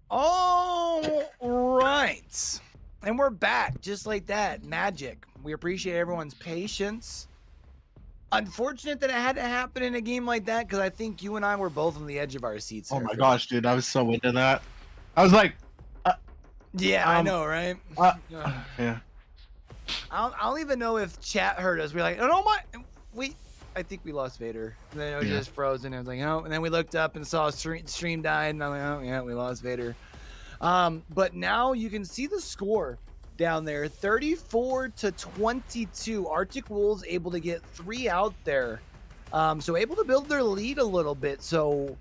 All right. And we're back just like that. Magic. We appreciate everyone's patience. Unfortunate that it had to happen in a game like that because I think you and I were both on the edge of our seats Oh there. my gosh, dude, I was so into that. I was like, Yeah, I know, right? yeah. I don't even know if chat heard us. We're like, oh my, I think we lost Vader. And then it was Yeah. just frozen. It was like, oh, and then we looked up and saw stream died, and I'm like, oh yeah, we lost Vader. But now you can see the score down there, 34-22. Arctic Wolves able to get 3 out there, so able to build their lead a little bit. So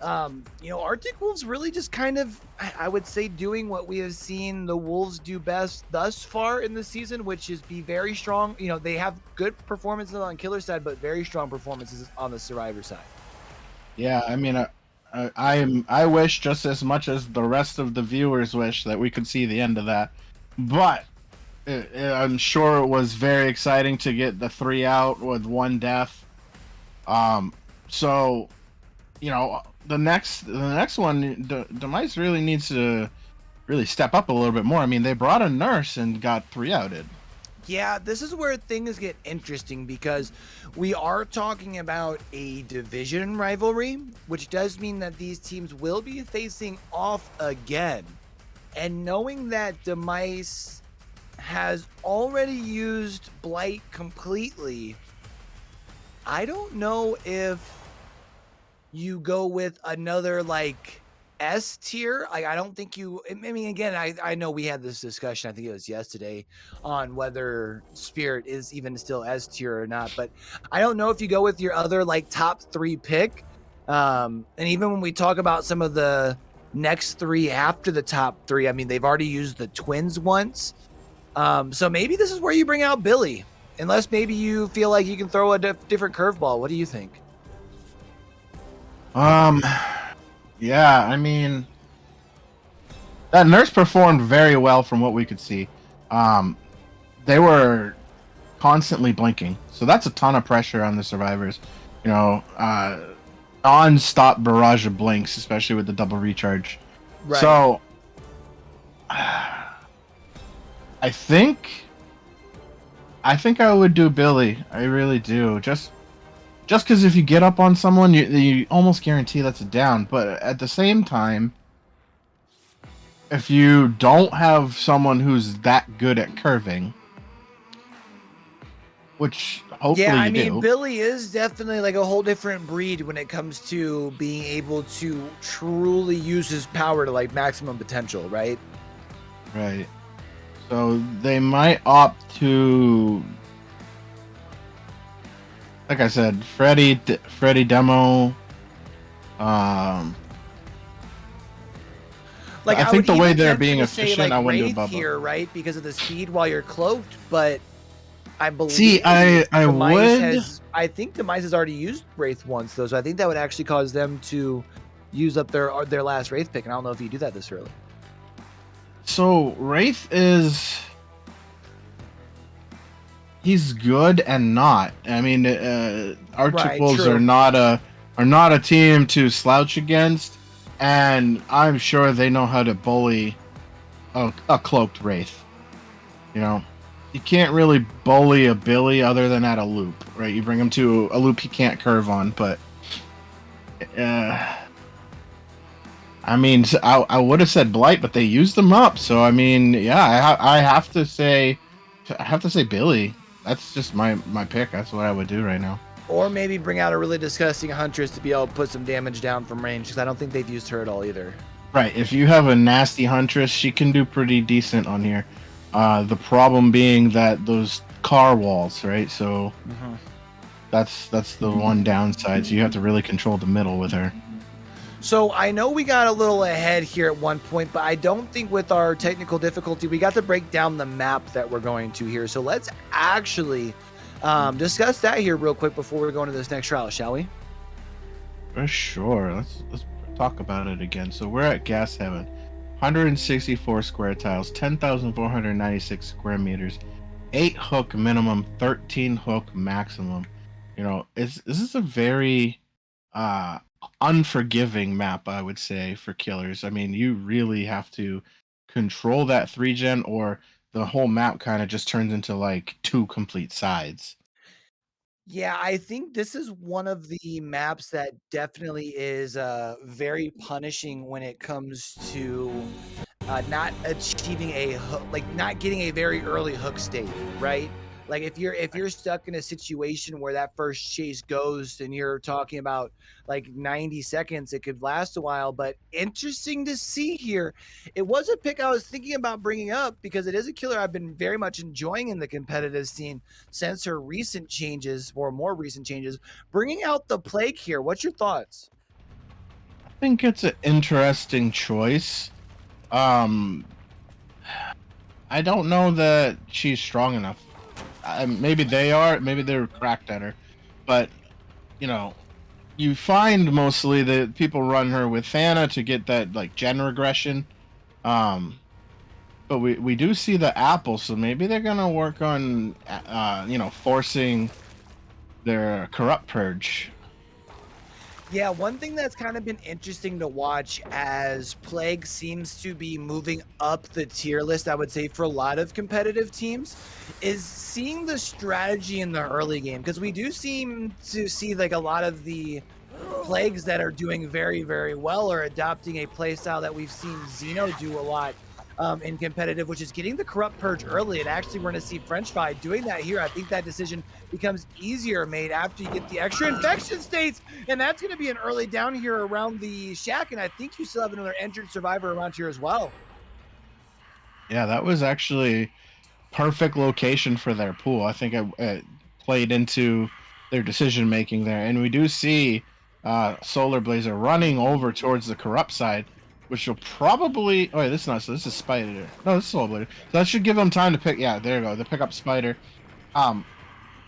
Arctic Wolves really just kind of, I would say, doing what we have seen the Wolves do best thus far in the season, which is be very strong. They have good performances on Killer side, but very strong performances on the Survivor side. Yeah, I mean, I wish just as much as the rest of the viewers wish that we could see the end of that, but I'm sure it was very exciting to get the 3 out with 1 death. So the next one, Demice really needs to really step up a little bit more. I mean, they brought a nurse and got 3 outed. Yeah, this is where things get interesting because we are talking about a division rivalry, which does mean that these teams will be facing off again. And knowing that Demice has already used Blight completely, I don't know if you go with another S tier. I don't think I mean, again, I know we had this discussion, I think it was yesterday, on whether Spirit is even still S tier or not. But I don't know if you go with your other top 3 pick. And even when we talk about some of the next 3 after the top 3, I mean, they've already used the twins once. So maybe this is where you bring out Billy, unless maybe you feel like you can throw a different curveball. What do you think? Yeah, I mean, that nurse performed very well from what we could see. They were constantly blinking, so that's a ton of pressure on the survivors. Non-stop barrage of blinks, especially with the double recharge. Right. So, I think I would do Billy. I really do. Just because if you get up on someone, you almost guarantee that's a down. But at the same time, if you don't have someone who's that good at curving, which hopefully Yeah, I you mean, do. Billy is definitely a whole different breed when it comes to being able to truly use his power to maximum potential, right? Right. So they might opt to, like I said, Freddy Demo. I think the way they're being efficient, I wouldn't do Wraith Bubba. here, right? Because of the speed while you're cloaked, but I believe. See, I would. I think Demice has already used Wraith once, though, so I think that would actually cause them to use up their last Wraith pick, and I don't know if you do that this early. So Wraith he's good and not. I mean, Arctic Wolves are not a team to slouch against, and I'm sure they know how to bully a cloaked Wraith. You can't really bully a Billy other than at a loop, right? You bring him to a loop he can't curve on, but I mean, I would have said Blight, but they used them up. So I mean, yeah, I have to say Billy. That's just my pick. That's what I would do right now. Or maybe bring out a really disgusting Huntress to be able to put some damage down from range, because I don't think they've used her at all either. Right. If you have a nasty Huntress, she can do pretty decent on here. The problem being that those car walls, right? So that's the one downside. So you have to really control the middle with her. So I know we got a little ahead here at one point, but I don't think with our technical difficulty, we got to break down the map that we're going to here. So let's actually discuss that here real quick before we go into this next trial, shall we? For sure. Let's talk about it again. So we're at Gas Heaven. 164 square tiles, 10,496 square meters, 8 hook minimum, 13 hook maximum. This is a very uh unforgiving map, I would say, for killers. I mean, you really have to control that 3 gen, or the whole map kind of just turns into like two complete sides. Yeah, I think this is one of the maps that definitely is, very punishing when it comes to not achieving a hook, like not getting a very early hook state, right? Like if you're stuck in a situation where that first chase goes and you're talking about like 90 seconds, it could last a while. But interesting to see here. It was a pick I was thinking about bringing up because it is a killer I've been very much enjoying in the competitive scene since her recent changes or more recent changes. Bringing out the plague here. What's your thoughts? I think it's an interesting choice. Um, I don't know that she's strong enough. Maybe they are. Maybe they're cracked at her, but you know, you find mostly that people run her with Thana to get that like gen regression. Um, but we do see the apple, so maybe they're gonna work on forcing their corrupt purge. Yeah, one thing that's kind of been interesting to watch as Plague seems to be moving up the tier list, I would say, for a lot of competitive teams, is seeing the strategy in the early game. Because we do seem to see like a lot of the plagues that are doing very, very well are adopting a play style that we've seen Xeno do a lot in competitive, which is getting the corrupt purge early. And actually, we're going to see French Fry doing that here. I think that decision becomes easier made after you get the extra infection states. And that's going to be an early down here around the shack. And I think you still have another injured survivor around here as well. Yeah, that was actually perfect location for their pool. I think it played into their decision making there, and we do see Solar Blazer running over towards the corrupt side, which will probably. Oh, wait, this is not. So this is Spider. No, this is Solar Blazer. So that should give them time to pick. Yeah, there you go. They pick up Spider. Um,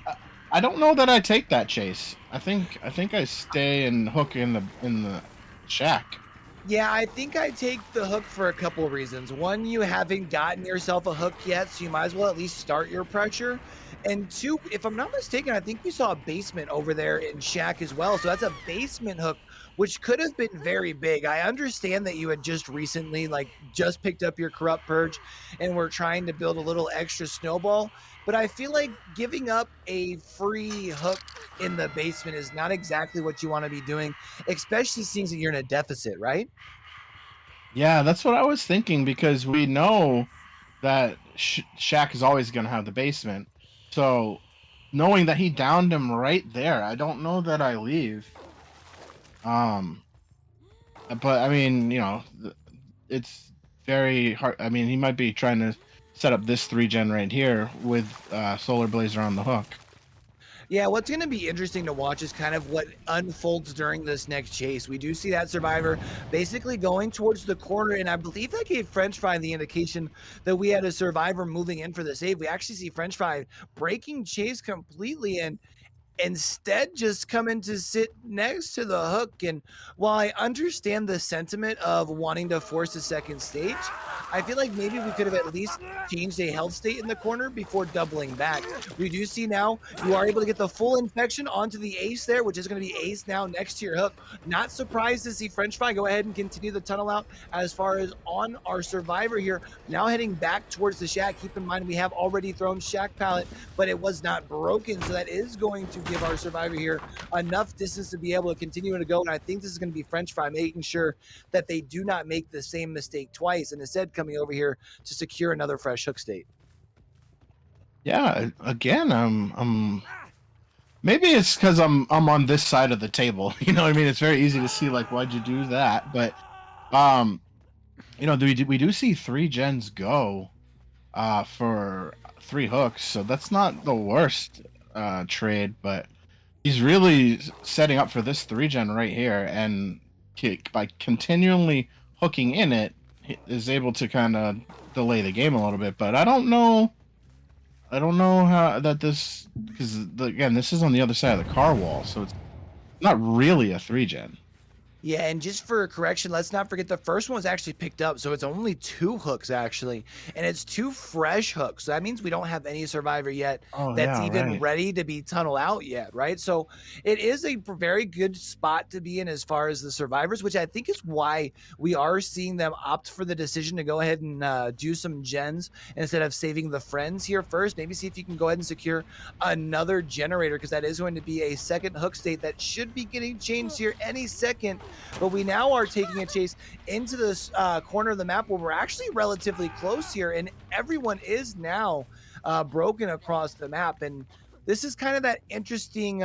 I, I don't know that I take that chase. I think I stay and hook in the shack. Yeah, I think I take the hook for a couple of reasons. One, you haven't gotten yourself a hook yet, so you might as well at least start your pressure. And two, if I'm not mistaken, I think we saw a basement over there in Shack as well. So that's a basement hook, which could have been very big. I understand that you had just recently, like, just picked up your corrupt purge and we're trying to build a little extra snowball. But I feel like giving up a free hook in the basement is not exactly what you want to be doing, especially seeing that you're in a deficit, right? Yeah, that's what I was thinking because we know that Shaq is always going to have the basement. So knowing that he downed him right there, I don't know that I leave. Um, but I mean, it's very hard. I mean, he might be trying to set up this 3 gen right here with Solar Blazer on the hook. Yeah, what's going to be interesting to watch is kind of what unfolds during this next chase. We do see that survivor basically going towards the corner, and I believe that gave French Fry the indication that we had a survivor moving in for the save. We actually see French Fry breaking chase completely and instead just coming to sit next to the hook. And while I understand the sentiment of wanting to force a second stage, I feel like maybe we could have at least changed a health state in the corner before doubling back. We do see now you are able to get the full infection onto the ace there, which is going to be ace now next to your hook. Not surprised to see French Fry go ahead and continue the tunnel out as far as on our survivor here. Now heading back towards the shack. Keep in mind we have already thrown shack pallet, but it was not broken. So that is going to give our survivor here enough distance to be able to continue to go. And I think this is going to be French Fry making sure that they do not make the same mistake twice and instead coming over here to secure another fresh hook state. Yeah, again, maybe it's because I'm on this side of the table. You know what I mean? It's very easy to see like why'd you do that, but um, we do see 3 gens go for 3 hooks, so that's not the worst trade, but he's really setting up for this 3 gen right here, and by continually hooking in it, he is able to kind of delay the game a little bit. But I don't know how that this because again this is on the other side of the car wall, so it's not really a 3 gen. Yeah, and just for a correction, let's not forget the first one was actually picked up, so it's only 2 hooks actually, and it's 2 fresh hooks. So that means we don't have any survivor yet Oh that's yeah, even right. ready to be tunnel out yet, right? So it is a very good spot to be in as far as the survivors, which I think is why we are seeing them opt for the decision to go ahead and do some gens instead of saving the friends here first. Maybe see if you can go ahead and secure another generator, because that is going to be a second hook state that should be getting changed here any second. But we now are taking a chase into this corner of the map where we're actually relatively close here, and everyone is now broken across the map. And this is kind of that interesting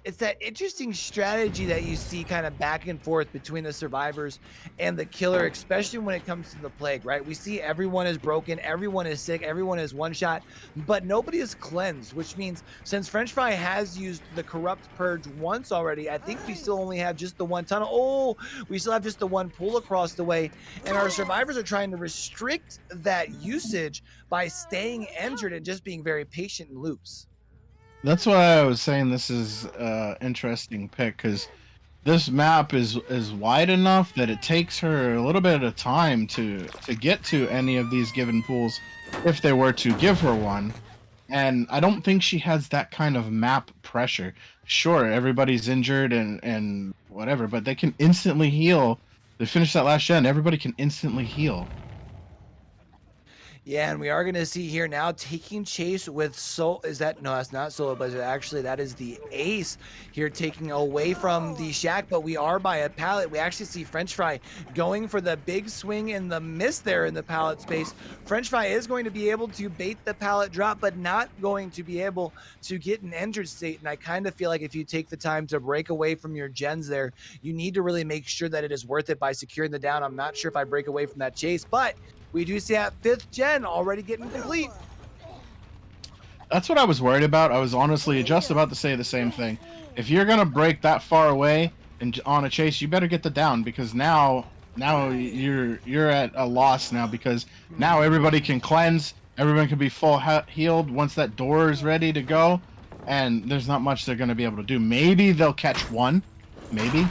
it's that interesting strategy that you see kind of back and forth between the survivors and the killer, especially when it comes to the plague, right? We see everyone is broken, everyone is sick, everyone is one shot, but nobody is cleansed, which means since French Fry has used the corrupt purge once already, I think we still only have just the one tunnel. Oh, we still have just the one pool across the way. And our survivors are trying to restrict that usage by staying injured and just being very patient in loops. That's why I was saying this is interesting pick because this map is wide enough that it takes her a little bit of time to get to any of these given pools if they were to give her one. And I don't think she has that kind of map pressure. Sure, everybody's injured and whatever, but they can instantly heal. They finish that last gen, everybody can instantly heal. Yeah, and we are going to see here now taking chase with Soul. Is that no? That's not Solo Blazer. Actually, that is the Ace here taking away from the Shack. But we are by a pallet. We actually see French Fry going for the big swing and the miss there in the pallet space. French Fry is going to be able to bait the pallet drop, but not going to be able to get an injured state. And I kind of feel like if you take the time to break away from your gens there, you need to really make sure that it is worth it by securing the down. I'm not sure if I break away from that chase, but we do see that 5th gen already getting complete. That's what I was worried about. I was honestly just about to say the same thing. If you're gonna break that far away and on a chase, you better get the down because now you're at a loss now because now everybody can cleanse, everyone can be full healed once that door is ready to go, and there's not much they're gonna be able to do. Maybe they'll catch one, maybe.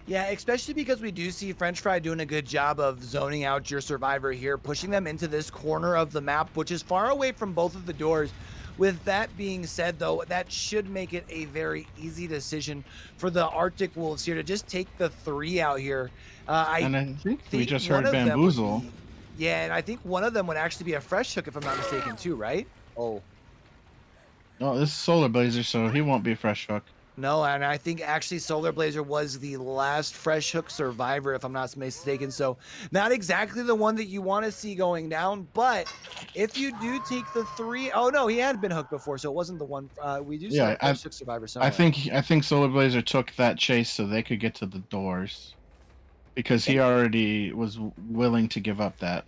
Yeah, especially because we do see French Fry doing a good job of zoning out your survivor here, pushing them into this corner of the map, which is far away from both of the doors. With that being said, though, that should make it a very easy decision for the Arctic Wolves here to just take the 3 out here. I And I think we think just one heard of them would bamboozle. be, yeah, and I think one of them would actually be a fresh hook if I'm not mistaken, too, right? Oh. Oh, this is Solar Blazer, so he won't be a fresh hook. No, and I think actually Solar Blazer was the last fresh hook survivor, if I'm not mistaken. So not exactly the one that you want to see going down, but if you do take the 3, oh no, he had been hooked before, so it wasn't the one. We do see Yeah, a fresh hook survivor I somewhere. think Solar Blazer took that chase so they could get to the doors because he already was willing to give up that.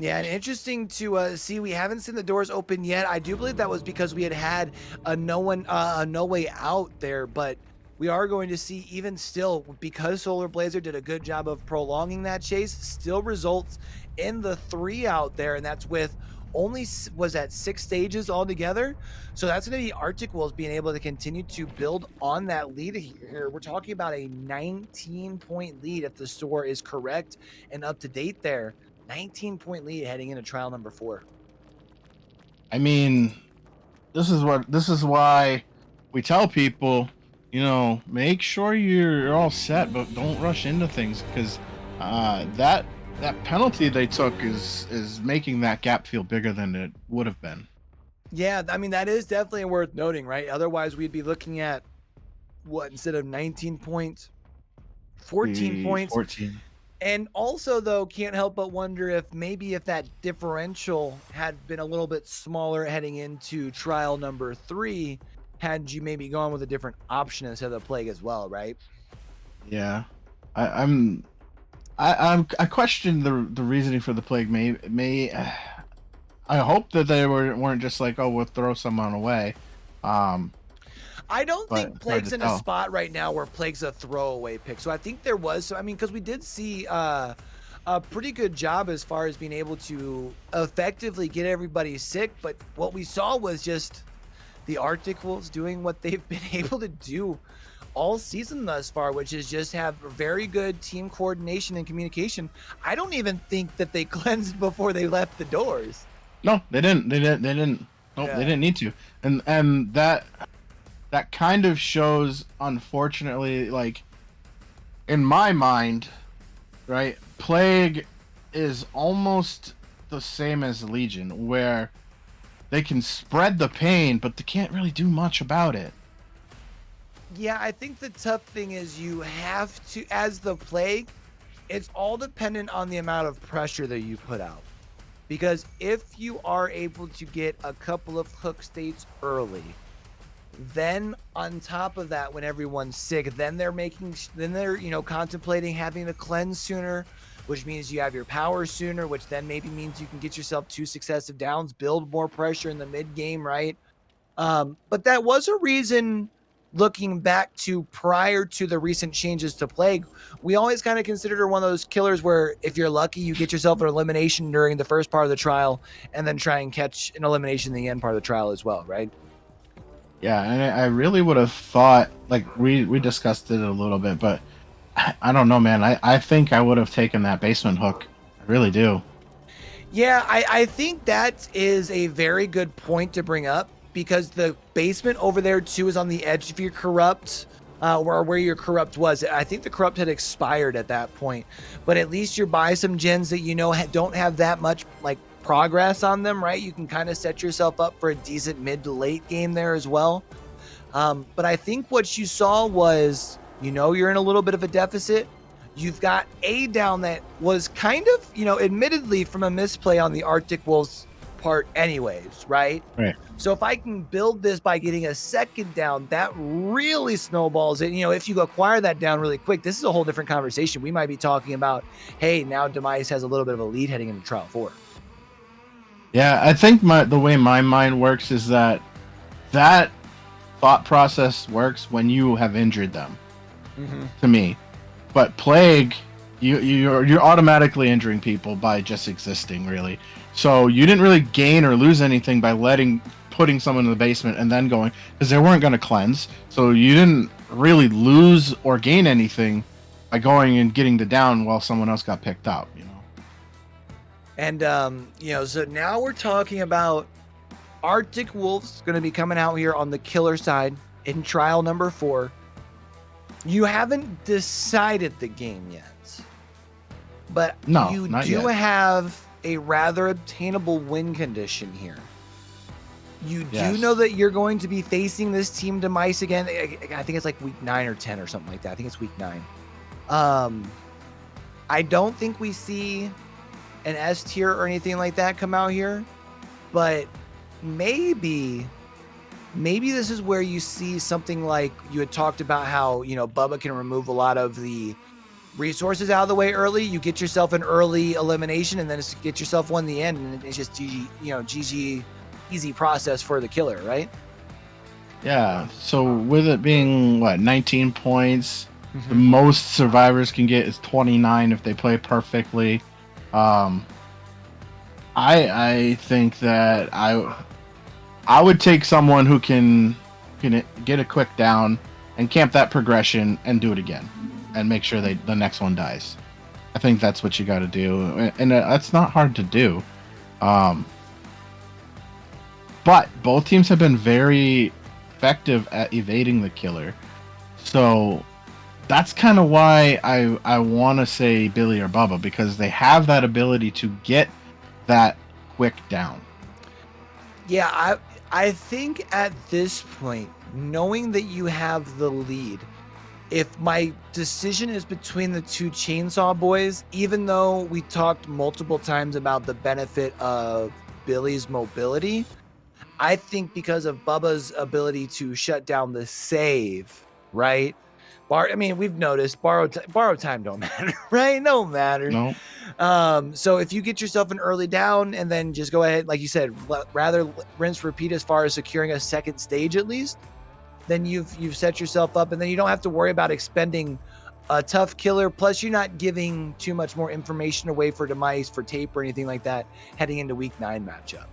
Yeah, and interesting to see. We haven't seen the doors open yet. I do believe that was because we had a no way out there, but we are going to see even still because Solar Blazer did a good job of prolonging that chase. Still results in the 3 out there, and that's with only was at 6 stages altogether. So that's going to be Arctic Wolves being able to continue to build on that lead here. We're talking about a 19-point lead if the score is correct and up to date there. 19-point lead heading into trial number 4. I mean, this is why we tell people, make sure you're all set, but don't rush into things because that penalty they took is making that gap feel bigger than it would have been. Yeah, I mean, that is definitely worth noting, right? Otherwise, we'd be looking at what instead of 19 points, 14 The points. 14. And also, though, can't help but wonder if maybe if that differential had been a little bit smaller heading into trial number 3, had you maybe gone with a different option instead of the plague as well, right? Yeah, I, I'm I question the reasoning for the plague. May I hope that they weren't just like, oh, we'll throw someone away. Um, I don't but think it's hard to Plague's in a tell. spot right now where Plague's a throwaway pick. So I think there was, so I mean, because we did see a pretty good job as far as being able to effectively get everybody sick. But what we saw was just the Arctic Wolves doing what they've been able to do all season thus far, which is just have very good team coordination and communication. I don't even think that they cleansed before they left the doors. No, they didn't. They didn't. They didn't. Nope, they Yeah. didn't need to. And that kind of shows, unfortunately, like in my mind, right? Plague is almost the same as Legion, where they can spread the pain, but they can't really do much about it. Yeah, I think the tough thing is you have to, as the Plague, it's all dependent on the amount of pressure that you put out. Because if you are able to get a couple of hook states early, then on top of that, when everyone's sick, then they're contemplating having to cleanse sooner, which means you have your power sooner, which then maybe means you can get yourself 2 successive downs, build more pressure in the mid game, right? But that was a reason, looking back to prior to the recent changes to Plague, we always kind of considered her one of those killers where if you're lucky, you get yourself an elimination during the first part of the trial and then try and catch an elimination in the end part of the trial as well, right? Yeah, and I really would have thought, like we discussed it a little bit, but I don't know, man. I think I would have taken that basement hook. I really do. Yeah, I think that is a very good point to bring up because the basement over there too is on the edge of your corrupt, where your corrupt was. I think the corrupt had expired at that point, but at least you're by some gens that don't have that much like progress on them, right? You can kind of set yourself up for a decent mid to late game there as well. But I think what you saw was, you're in a little bit of a deficit. You've got a down that was kind of, admittedly from a misplay on the Arctic Wolves part anyways, right? Right. So if I can build this by getting a second down, that really snowballs it. If you acquire that down really quick, this is a whole different conversation. We might be talking about, hey, now Demice has a little bit of a lead heading into Trial 4. Yeah, I think the way my mind works is that thought process works when you have injured them. Mm-hmm. To me, but Plague, you're automatically injuring people by just existing, really. So you didn't really gain or lose anything by putting someone in the basement and then going, because they weren't going to cleanse. So you didn't really lose or gain anything by going and getting the down while someone else got picked up. And so now we're talking about Arctic Wolves going to be coming out here on the killer side in trial number 4. You haven't decided the game yet, but you do have a rather obtainable win condition here. You do know that you're going to be facing this team Demice again. I think it's like week 9 or 10 or something like that. I think it's week 9. I don't think we see an S tier or anything like that come out here, but maybe this is where you see something like you had talked about how, Bubba can remove a lot of the resources out of the way early. You get yourself an early elimination and then get yourself one in the end, and it's just GG, easy process for the killer, right? Yeah. So with it being 19 points, the most survivors can get is 29 if they play perfectly. I think that I would take someone who can get a quick down and camp that progression and do it again and make sure the next one dies. I think that's what you got to do, and that's not hard to do. But both teams have been very effective at evading the killer, so that's kind of why I want to say Billy or Bubba, because they have that ability to get that quick down. Yeah, I think at this point, knowing that you have the lead, if my decision is between the two Chainsaw Boys, even though we talked multiple times about the benefit of Billy's mobility, I think because of Bubba's ability to shut down the save, right? We've noticed borrow time don't matter, right? No matter. No. So if you get yourself an early down and then just go ahead, like you said, rather rinse repeat as far as securing a second stage at least, then you've set yourself up, and then you don't have to worry about expending a tough killer. Plus, you're not giving too much more information away for Demice, for tape, or anything like that heading into week 9 matchup.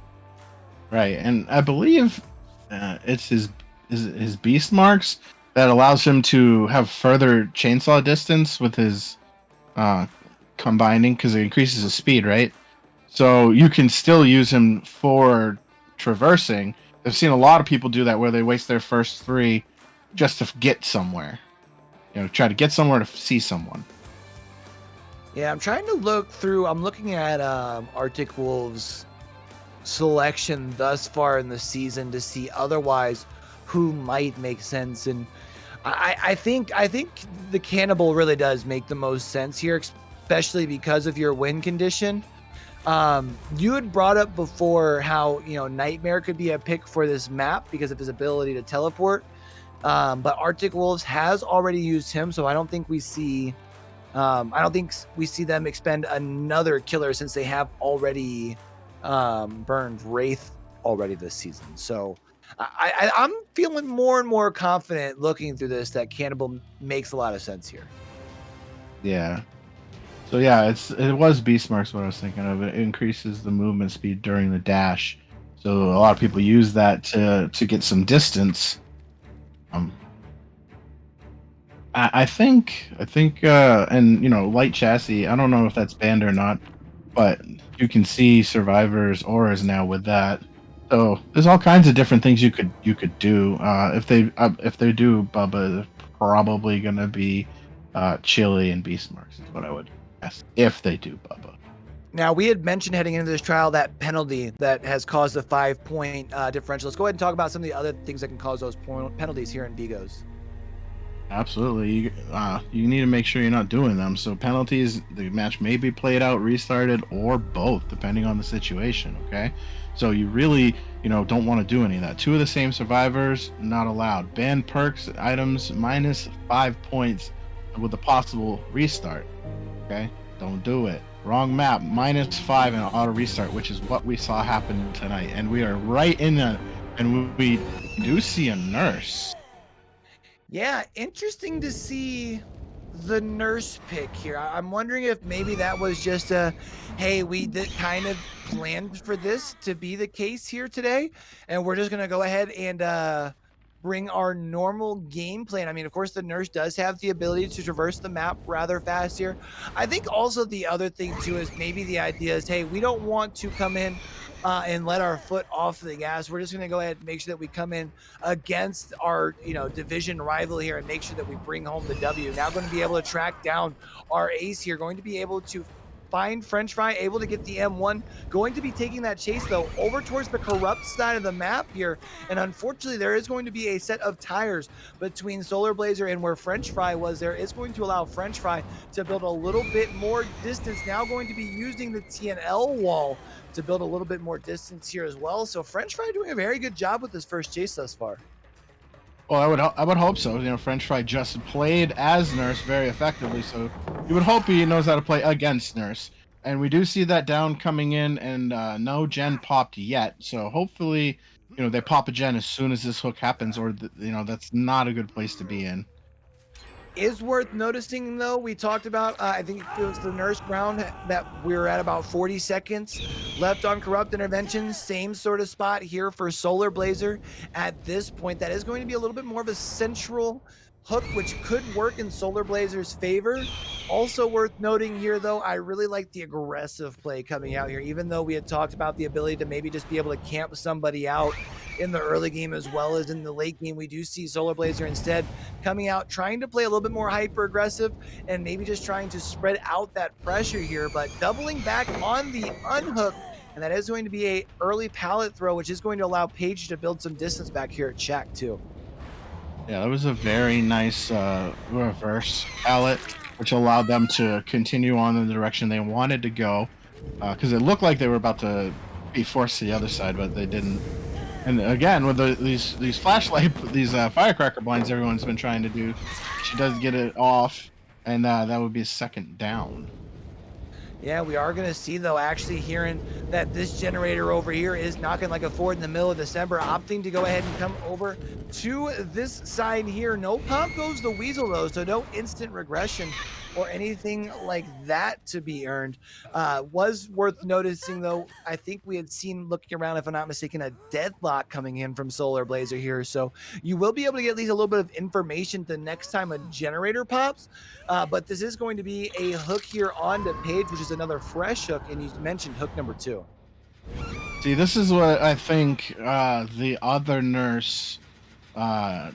Right, and I believe it's his beast marks. that allows him to have further chainsaw distance with his uh, combining because it increases his speed, right? So you can still use him for traversing. I've seen a lot of people do that where they waste their first three just to get somewhere. Try to get somewhere to see someone. Yeah, I'm trying to look through. I'm looking at Arctic Wolves selection thus far in the season to see otherwise who might make sense. And I think the cannibal really does make the most sense here, especially because of your win condition. You had brought up before how Nightmare could be a pick for this map because of his ability to teleport. But Arctic Wolves has already used him, so I don't think we see them expend another killer since they have already burned Wraith already this season. So I'm feeling more and more confident looking through this that Cannibal makes a lot of sense here. Yeah. So yeah, it was Beast Marks what I was thinking of. It increases the movement speed during the dash. So a lot of people use that to get some distance. Um, I think, and light chassis. I don't know if that's banned or not, but you can see survivors auras now with that. So there's all kinds of different things you could do. If they do Bubba, probably gonna be Chili and Beast Marks is what I would guess if they do Bubba. Now, we had mentioned heading into this trial that penalty that has caused a 5-point differential. Let's go ahead and talk about some of the other things that can cause those penalties here in Bigos. Absolutely. You need to make sure you're not doing them. So penalties, the match may be played out, restarted, or both, depending on the situation. Okay. So you really, don't want to do any of that. Two of the same survivors, not allowed. Ban perks, items, -5 points with a possible restart. Okay. Don't do it. Wrong map, -5 and auto restart, which is what we saw happen tonight. And we are right in that. And we do see a nurse. Yeah, interesting to see the nurse pick here. I'm wondering if maybe that was just hey, we did kind of planned for this to be the case here today, and we're just gonna go ahead and bring our normal game plan. I mean, of course, the nurse does have the ability to traverse the map rather fast here. I think also the other thing too is maybe the idea is, hey, we don't want to come in and let our foot off the gas. We're just going to go ahead and make sure that we come in against our, division rival here and make sure that we bring home the W. Now going to be able to track down our ace here, going to be able to find French Fry, able to get the M1, going to be taking that chase though over towards the corrupt side of the map here. And unfortunately, there is going to be a set of tires between Solar Blazer and where French Fry was. There is going to allow French Fry to build a little bit more distance. Now going to be using the TNL wall to build a little bit more distance here as well. So French Fry doing a very good job with this first chase thus far. Well, I would hope so. French Fry just played as Nurse very effectively, so you would hope he knows how to play against Nurse. And we do see that down coming in, and no gen popped yet. So hopefully, they pop a gen as soon as this hook happens, or that's not a good place to be in. Is worth noticing though, we talked about I think it was the nurse round that we were at about 40 seconds left on corrupt interventions. Same sort of spot here for Solar Blazer at this point. That is going to be a little bit more of a central hook, which could work in Solar Blazer's favor. Also worth noting here though, I really like the aggressive play coming out here, even though we had talked about the ability to maybe just be able to camp somebody out in the early game as well as in the late game. We do see Solar Blazer instead coming out, trying to play a little bit more hyper aggressive and maybe just trying to spread out that pressure here, but doubling back on the unhook. And that is going to be a early pallet throw, which is going to allow Paige to build some distance back here at Shack too. Yeah, that was a very nice reverse pallet, which allowed them to continue on in the direction they wanted to go. Because it looked like they were about to be forced to the other side, but they didn't. And again, with these flashlight, these firecracker blinds everyone's been trying to do, she does get it off, and that would be a second down. Yeah, we are going to see, though, actually hearing that this generator over here is knocking like a Ford in the middle of December, opting to go ahead and come over to this side here. No pump goes the Weasel, though, so no instant regression or anything like that to be earned. Was worth noticing, though, I think we had seen, looking around, if I'm not mistaken, a deadlock coming in from Solar Blazer here. So you will be able to get at least a little bit of information the next time a generator pops. But this is going to be a hook here on the page, which is another fresh hook. And you mentioned hook number 2. See, this is what I think the other nurse uh,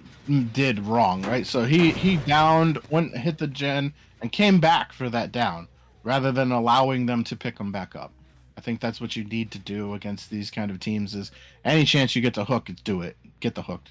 did wrong, right? So he downed, went hit the gen, and came back for that down, rather than allowing them to pick them back up. I think that's what you need to do against these kind of teams. Is any chance you get the hook, do it. Get the hook,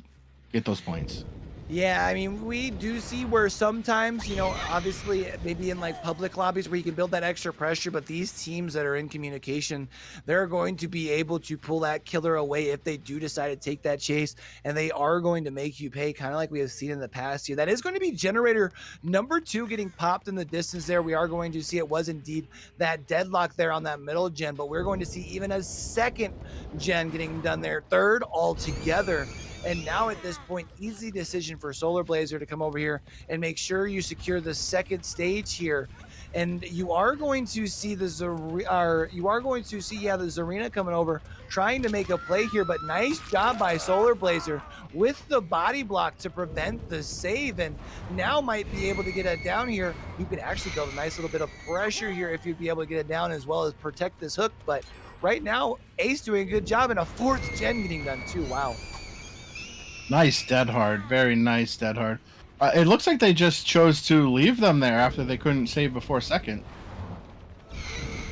get those points. Yeah, I mean, we do see where sometimes, obviously, maybe in like public lobbies where you can build that extra pressure, but these teams that are in communication, they're going to be able to pull that killer away if they do decide to take that chase, and they are going to make you pay, kind of like we have seen in the past here. That is going to be generator number 2 getting popped in the distance there. We are going to see it was indeed that deadlock there on that middle gen, but we're going to see even a second gen getting done there, third altogether. And now at this point, easy decision for Solar Blazer to come over here and make sure you secure the second stage here. And you are going to see the Zarina coming over, trying to make a play here. But nice job by Solar Blazer with the body block to prevent the save. And now might be able to get it down here. You can actually build a nice little bit of pressure here if you'd be able to get it down, as well as protect this hook. But right now, Ace doing a good job, and a 4th gen getting done too. Wow. Nice dead hard, very nice dead hard. It looks like they just chose to leave them there after they couldn't save before second.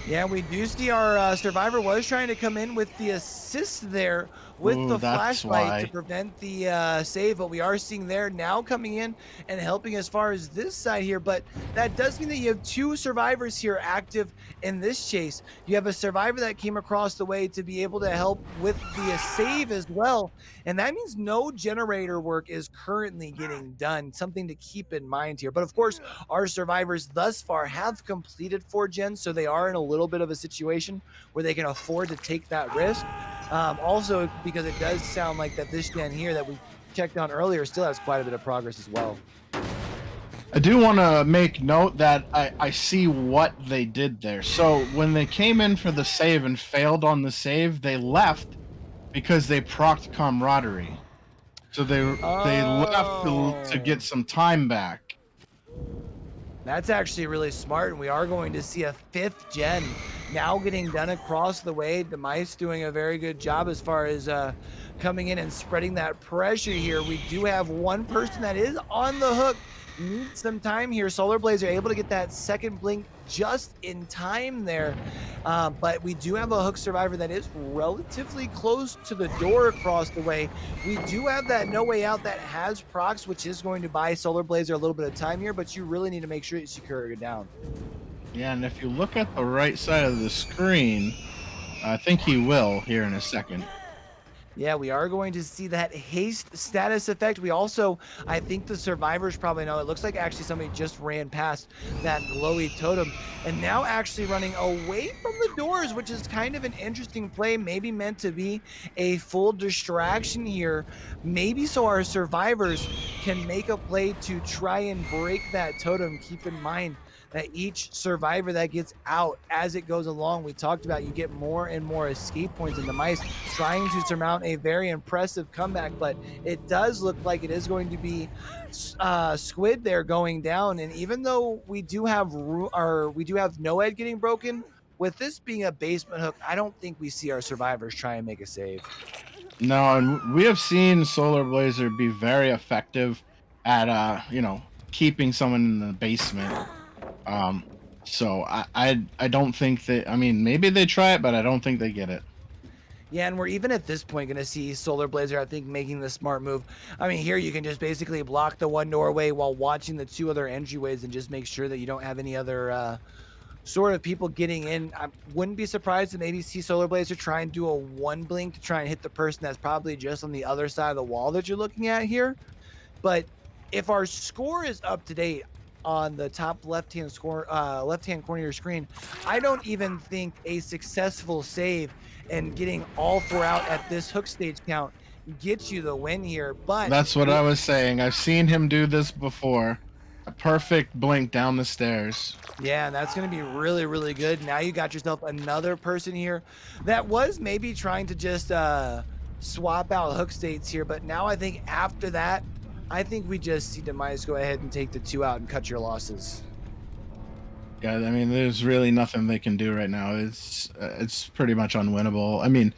Yeah, we do see our survivor was trying to come in with the assist there with Ooh, the that's flashlight to why. prevent the save, but we are seeing there now coming in and helping as far as this side here. But that does mean that you have 2 survivors here active in this chase. You have a survivor that came across the way to be able to help with the save as well, and that means no generator work is currently getting done. Something to keep in mind here. But of course, our survivors thus far have completed 4 gens, so they are in a little bit of a situation where they can afford to take that risk. Also, because it does sound like that this gen here that we checked on earlier still has quite a bit of progress as well. I do want to make note that I see what they did there. So when they came in for the save and failed on the save, they left because they procced camaraderie. So they left to get Oh, some time back. that's actually really smart, and we are going to see a 5th gen now getting done across the way. Demice doing a very good job as far as coming in and spreading that pressure here. We do have one person that is on the hook. Needs some time here. Solar Blazer able to get that second blink just in time there. But we do have a hook survivor that is relatively close to the door across the way. We do have that no way out that has procs, which is going to buy Solar Blazer a little bit of time here, but you really need to make sure you secure it down. Yeah, and if you look at the right side of the screen, I think he will here in a second. Yeah, we are going to see that haste status effect. We also, I think the survivors probably know, it looks like actually somebody just ran past that glowy totem and now actually running away from the doors, which is kind of an interesting play, maybe meant to be a full distraction here. Maybe so our survivors can make a play to try and break that totem. Keep in mind that each survivor that gets out as it goes along, we talked about, you get more and more escape points, and Demice trying to surmount a very impressive comeback, but it does look like it is going to be Squid there going down. And even though we do have Noed getting broken, with this being a basement hook, I don't think we see our survivors try and make a save. No, and we have seen Solar Blazer be very effective at keeping someone in the basement. Um, so I don't think that. I mean, maybe they try it, but I don't think they get it. Yeah, and we're even at this point going to see Solar Blazer, I think, making the smart move. I mean, here you can just basically block the one doorway while watching the 2 other entryways and just make sure that you don't have any other sort of people getting in. I wouldn't be surprised to maybe see Solar Blazer try and do a 1 blink to try and hit the person that's probably just on the other side of the wall that you're looking at here. But if our score is up to date on the top left-hand corner of your screen, I don't even think a successful save and getting all 4 out at this hook stage count gets you the win here. But That's what I was saying. I've seen him do this before. A perfect blink down the stairs. Yeah, and that's going to be really, really good. Now you got yourself another person here that was maybe trying to just swap out hook states here. But now I think after that, I think we just see Demice go ahead and take the 2 out and cut your losses. Yeah, I mean, there's really nothing they can do right now. It's pretty much unwinnable. I mean,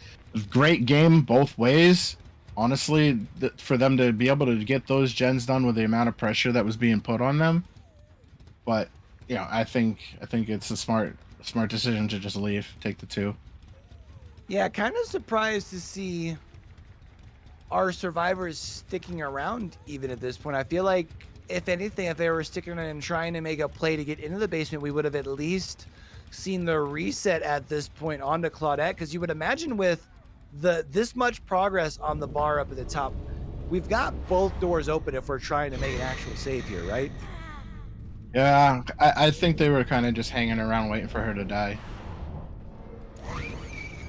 great game both ways. Honestly, for them to be able to get those gens done with the amount of pressure that was being put on them, but I think it's a smart decision to just leave, take the 2. Yeah, kind of surprised to see our survivors sticking around even at this point. I feel like if anything, if they were sticking around and trying to make a play to get into the basement, we would have at least seen the reset at this point onto Claudette. Because you would imagine with this much progress on the bar up at the top, we've got both doors open if we're trying to make an actual save here, right? Yeah, I think they were kind of just hanging around waiting for her to die.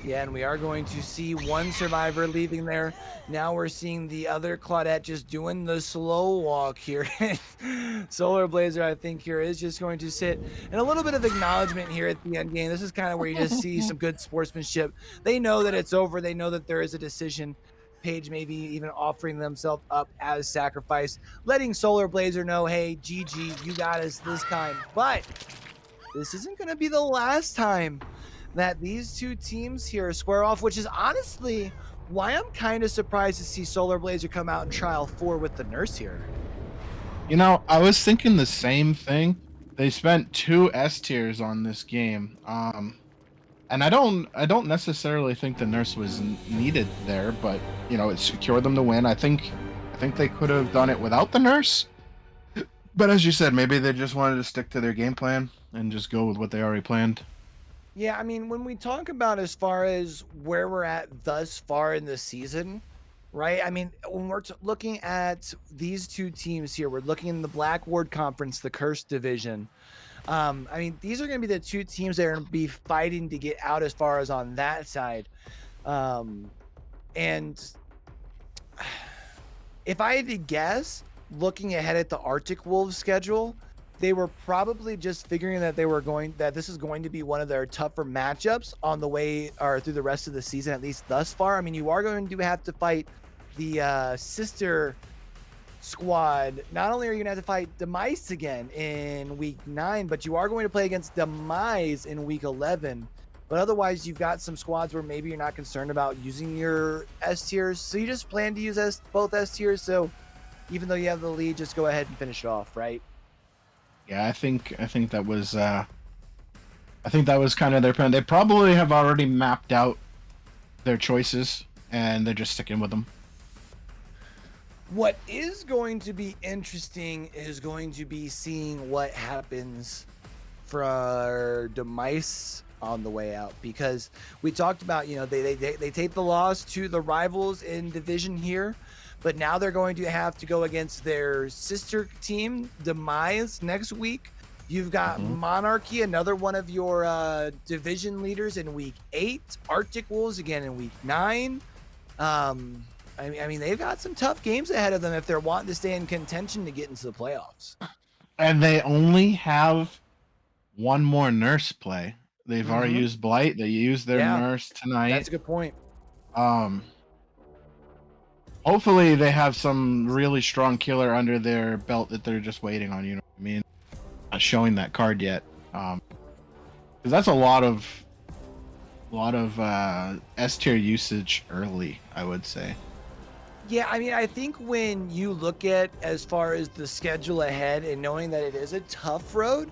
Yeah, and we are going to see one survivor leaving there. Now we're seeing the other Claudette just doing the slow walk here. Solar Blazer, I think, here is just going to sit. And a little bit of acknowledgement here at the end game. This is kind of where you just see some good sportsmanship. They know that it's over. They know that there is a decision. Paige maybe even offering themselves up as sacrifice, letting Solar Blazer know, hey, GG, you got us this time. But this isn't going to be the last time that these two teams here square off, which is honestly why I'm kind of surprised to see Solar Blazer come out in Trial 4 with the nurse here. You know, I was thinking the same thing. They spent 2 S tiers on this game. And I don't necessarily think the nurse was needed there, but it secured them to win. I think they could have done it without the nurse. But as you said, maybe they just wanted to stick to their game plan and just go with what they already planned. Yeah, I mean, when we talk about as far as where we're at thus far in the season, right? I mean, when we're looking at these two teams here, we're looking in the Black Ward Conference, the Cursed Division. I mean, these are going to be the two teams that are going to be fighting to get out as far as on that side. And if I had to guess, looking ahead at the Arctic Wolves schedule, they were probably just figuring that this is going to be one of their tougher matchups on the way or through the rest of the season, at least thus far. I mean, you are going to have to fight the sister squad. Not only are you going to have to fight Demice again in week 9, but you are going to play against Demise in week 11. But otherwise, you've got some squads where maybe you're not concerned about using your S tiers. So you just plan to use both S tiers. So even though you have the lead, just go ahead and finish it off, right? Yeah, I think that was kind of their plan. They probably have already mapped out their choices and they're just sticking with them. What is going to be interesting is going to be seeing what happens for Demice on the way out, because we talked about, they take the loss to the rivals in division here, but now they're going to have to go against their sister team, Demise, next week. You've got Monarchy, another one of your division leaders in week 8, Arctic Wolves again in week 9. I mean, they've got some tough games ahead of them if they're wanting to stay in contention to get into the playoffs. And they only have one more nurse play. They've already used Blight. They used their nurse tonight. That's a good point. Hopefully they have some really strong killer under their belt that they're just waiting on. You know what I mean? Not showing that card yet. Because that's a lot of S tier usage early, I would say. Yeah, I mean, I think when you look at as far as the schedule ahead and knowing that it is a tough road,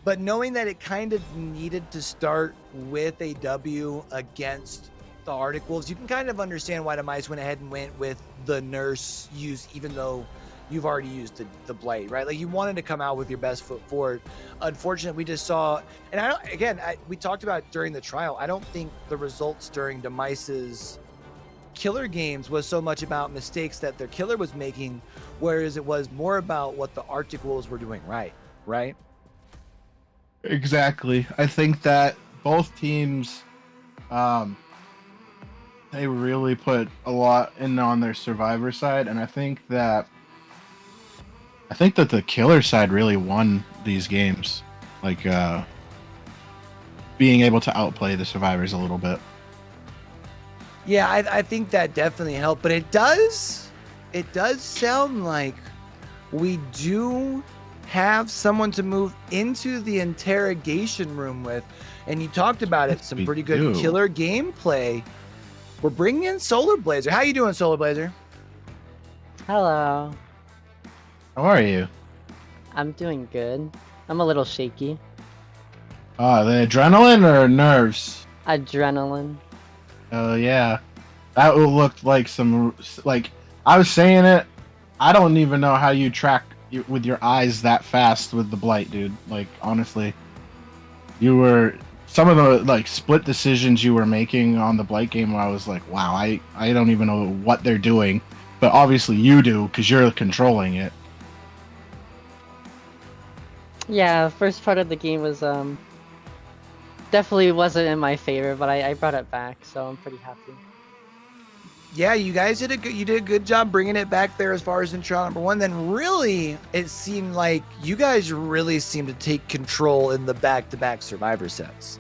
but knowing that it kind of needed to start with a W against the Arctic Wolves, you can kind of understand why the Mice went ahead and went with the nurse use, even though you've already used the Blight, right? Like, you wanted to come out with your best foot forward. Unfortunately, we just saw, and we talked about during the trial, I don't think the results during Demice's killer games was so much about mistakes that their killer was making, whereas it was more about what the Arctic Wolves were doing right? Exactly. I think that both teams, they really put a lot in on their survivor side, and I think that I think that the killer side really won these games, like being able to outplay the survivors a little bit. Yeah, I think that definitely helped, but it does sound like we do have someone to move into the interrogation room with, and you talked about it, Yes, some we pretty good do. killer gameplay. We're bringing in Solar Blazer. How you doing, Solar Blazer? Hello. How are you? I'm doing good. I'm a little shaky. The adrenaline or nerves? Adrenaline. Oh yeah, that looked like some like I was saying it. I don't even know how you track with your eyes that fast with the blight, dude. Like honestly, you were some of the like split decisions you were making on the blight game. I was like, wow, I don't even know what they're doing, but obviously you do because you're controlling it. Yeah, the first part of the game was definitely wasn't in my favor, but I brought it back, so I'm pretty happy. Yeah, you guys did a good job bringing it back there as far as in trial number one. Then really, it seemed like you guys really seemed to take control in the back-to-back Survivor sets.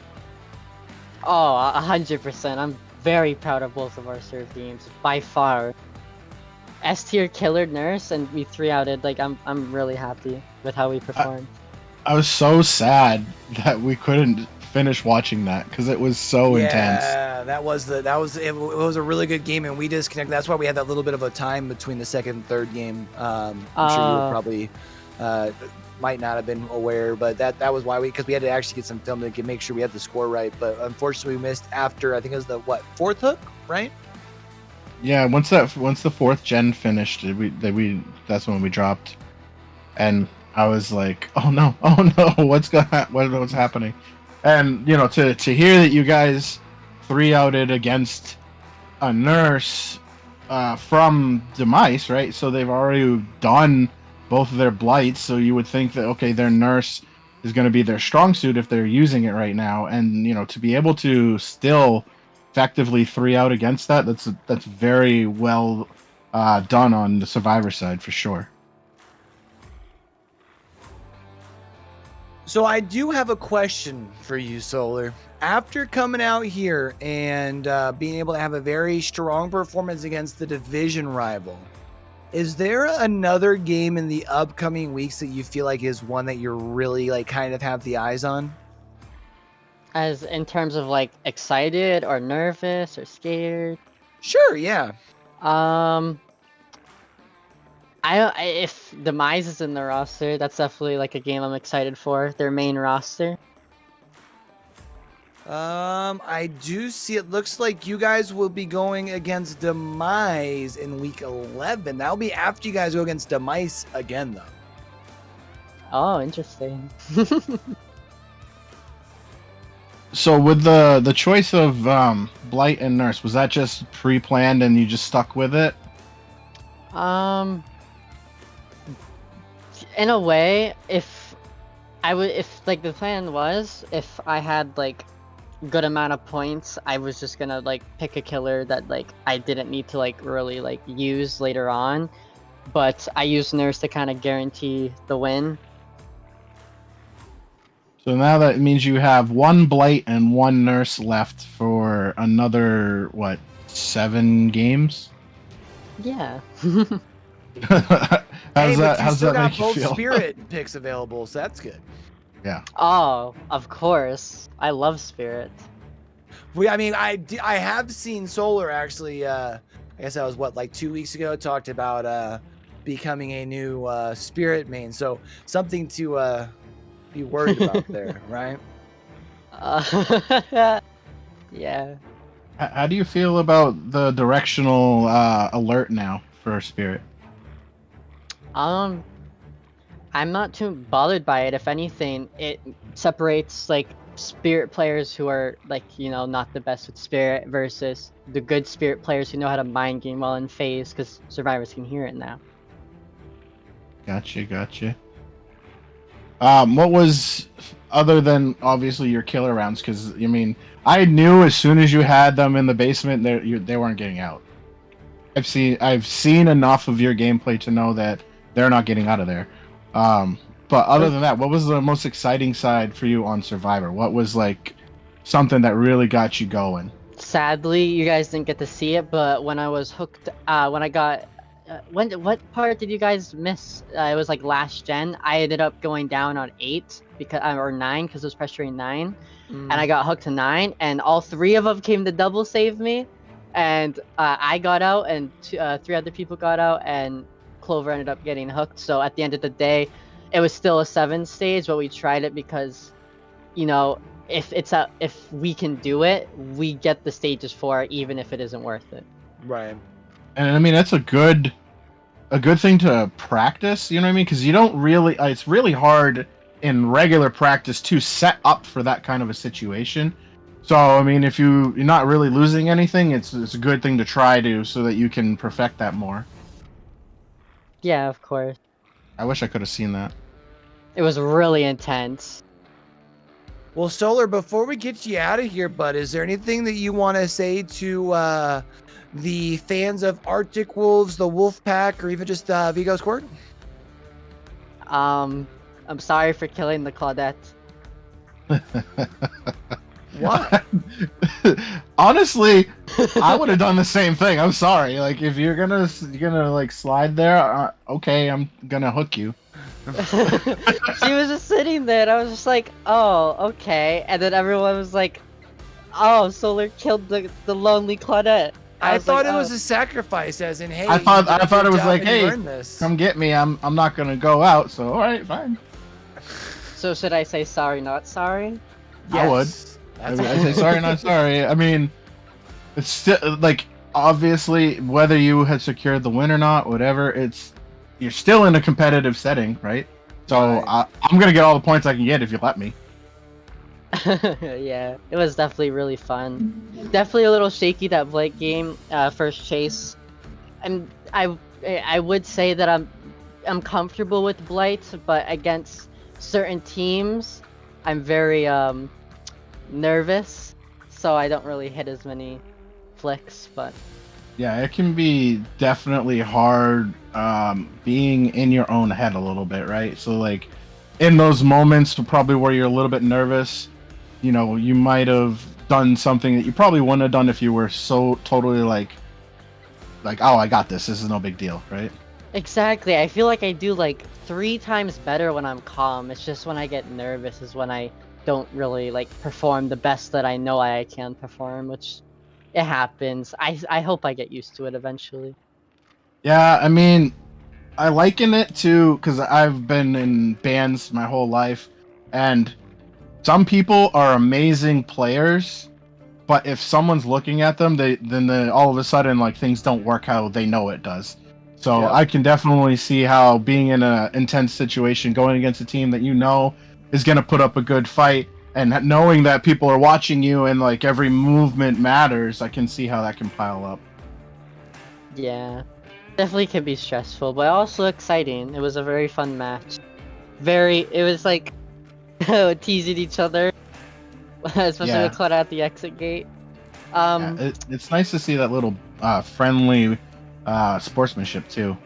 Oh, 100%. I'm very proud of both of our serve games, by far. S tier killer nurse, and we 3-outed. Like I'm really happy with how we performed. I was so sad that we couldn't finish watching that because it was so intense. Yeah, it was a really good game, and we disconnected. That's why we had that little bit of a time between the second and third game. I'm sure you were probably might not have been aware, but that was why because we had to actually get some film to make sure we had the score right. But unfortunately, we missed after I think it was the fourth hook, right? Yeah, once the fourth gen finished, that's when we dropped, and I was like, oh no, what's happening? And you know, to hear that you guys 3-outed against a nurse from Demice, right? So they've already done both of their blights, so you would think that okay, their nurse is going to be their strong suit if they're using it right now, and you know, to be able to still effectively 3-out against that's very well done on the survivor side for sure. So I do have a question for you, Solar. After coming out here and being able to have a very strong performance against the division rival, is there another game in the upcoming weeks that you feel like is one that you're really like kind of have the eyes on? As in terms of like excited or nervous or scared. Sure, yeah. If Demise is in the roster, that's definitely like a game I'm excited for. Their main roster. I do see it looks like you guys will be going against Demise in week 11. That'll be after you guys go against Demice again, though. Oh, interesting. So with the choice of blight and nurse, was that just pre-planned and you just stuck with it? In a way, if like the plan was, if I had like good amount of points, I was just gonna like pick a killer that like I didn't need to like really like use later on, but I used nurse to kind of guarantee the win. So now that means you have one blight and one nurse left for another what 7 games? Yeah. How's that got make you both feel? spirit picks available, so that's good. Yeah. Oh, of course. I love Spirit. I have seen Solar actually. I guess that was like 2 weeks ago. Talked about becoming a new spirit main. So something to be worried about there, right? Yeah. How do you feel about the directional alert now for spirit? I'm not too bothered by it. If anything, it separates like spirit players who are like, you know, not the best with spirit versus the good spirit players who know how to mind game while in phase, because survivors can hear it now. Gotcha. What was other than obviously your killer rounds? Because I mean, I knew as soon as you had them in the basement, they weren't getting out. I've seen enough of your gameplay to know that they're not getting out of there. But other than that, what was the most exciting side for you on Survivor? What was like something that really got you going? Sadly, you guys didn't get to see it, but when I was hooked, when I got, what part did you guys miss? It was like last gen. I ended up going down on 8 because, or 9 because it was pressuring 9, and I got hooked to 9, and all 3 of them came to double save me, and I got out, and 3 other people got out, and Clover ended up getting hooked. So at the end of the day, it was still a 7 stage, but we tried it because, you know, if we can do it, we get the stages for it, even if it isn't worth it. Right. And I mean, that's a good thing to practice. You know what I mean? Because you don't really. It's really hard in regular practice to set up for that kind of a situation. So I mean, if you're not really losing anything, it's a good thing to try to so that you can perfect that more. Yeah, of course. I wish I could have seen that. It was really intense. Well, Solar, before we get you out of here, bud, is there anything that you want to say to the fans of Arctic Wolves, the Wolf Pack, or even just Vigo Squirt? I'm sorry for killing the Claudette. What? Honestly, I would have done the same thing. I'm sorry. Like, if you're gonna like slide there, okay, I'm gonna hook you. She was just sitting there, and I was just like, oh, okay. And then everyone was like, oh, Solar killed the lonely Claudette. I thought like, it was a sacrifice, as in, hey, I thought it was like, and you hey, earned this. come get me. I'm not gonna go out. So all right, fine. So should I say sorry, not sorry? I would. I say sorry, not sorry. I mean, it's still like obviously whether you had secured the win or not, whatever. You're still in a competitive setting, right? So Right. I'm gonna get all the points I can get if you let me. Yeah, it was definitely really fun. Definitely a little shaky that Blake game, first chase. And I would say that I'm comfortable with Blight, but against certain teams, I'm very nervous, so I don't really hit as many flicks. But Yeah, it can be definitely hard being in your own head a little bit, right? So like in those moments probably where you're a little bit nervous, you might have done something that you probably wouldn't have done if you were so totally like oh, I got this. This is no big deal, right? exactly, I feel like I do like 3 times better when I'm calm. It's just when I get nervous is when I don't really like perform the best that I know I can perform, which it happens. I hope I get used to it eventually. Yeah, I mean, I liken it to because I've been in bands my whole life, and some people are amazing players, but if someone's looking at them, they all of a sudden like things don't work how they know it does. So Yep. I can definitely see how being in an intense situation, going against a team that you know is going to put up a good fight, and knowing that people are watching you and like every movement matters, I can see how that can pile up. Yeah, definitely can be stressful, but also exciting. It was a very fun match. It was like teasing each other, especially with Claudia at the exit gate. It's nice to see that little friendly sportsmanship too.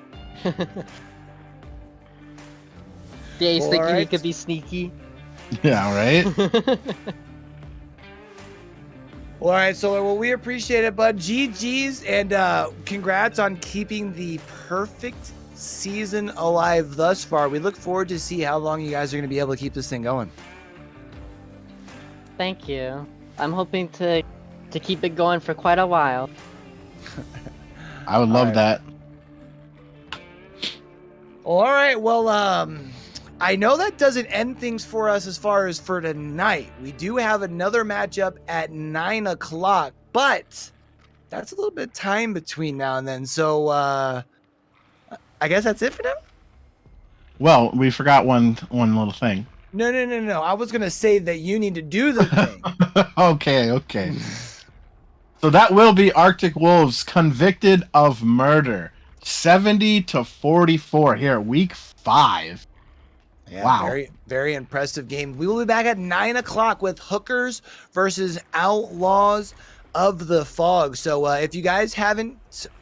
The ace thinking he Alright. could be sneaky. Yeah, right. Well, all right, Solar. Well, we appreciate it, bud. GG's, and congrats on keeping the perfect season alive thus far. We look forward to see how long you guys are going to be able to keep this thing going. Thank you. I'm hoping to keep it going for quite a while. I would love that. All right. Well, I know that doesn't end things for us as far as for tonight. We do have another matchup at 9 o'clock, but that's a little bit of time between now and then. So I guess that's it for now. Well, we forgot one little thing. No. I was going to say that you need to do the thing. Okay. So that will be Arctic Wolves convicted of murder. 70-44 here, week 5. Yeah, Wow. very, very impressive game. We will be back at 9 o'clock with Hookers versus Outlaws. of the fog. So if you guys haven't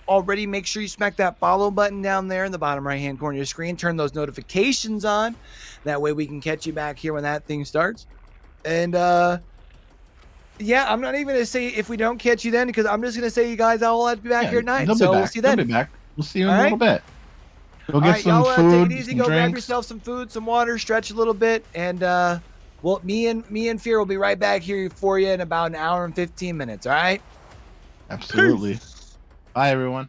already, make sure you smack that follow button down there in the bottom right hand corner of your screen. Turn those notifications on. That way we can catch you back here when that thing starts. And yeah, I'm not even gonna say if we don't catch you then, because I'm just gonna say you guys all have to be back here at night. They'll be So back. we'll see you then. They'll be back. We'll see you in All a right? little bit. Go get some y'all, food, take it easy. some Go grab drinks. yourself some food, some water, stretch a little bit, and well, me and Fear will be right back here for you in about an hour and 15 minutes. All right. Absolutely. Peace. Bye, everyone.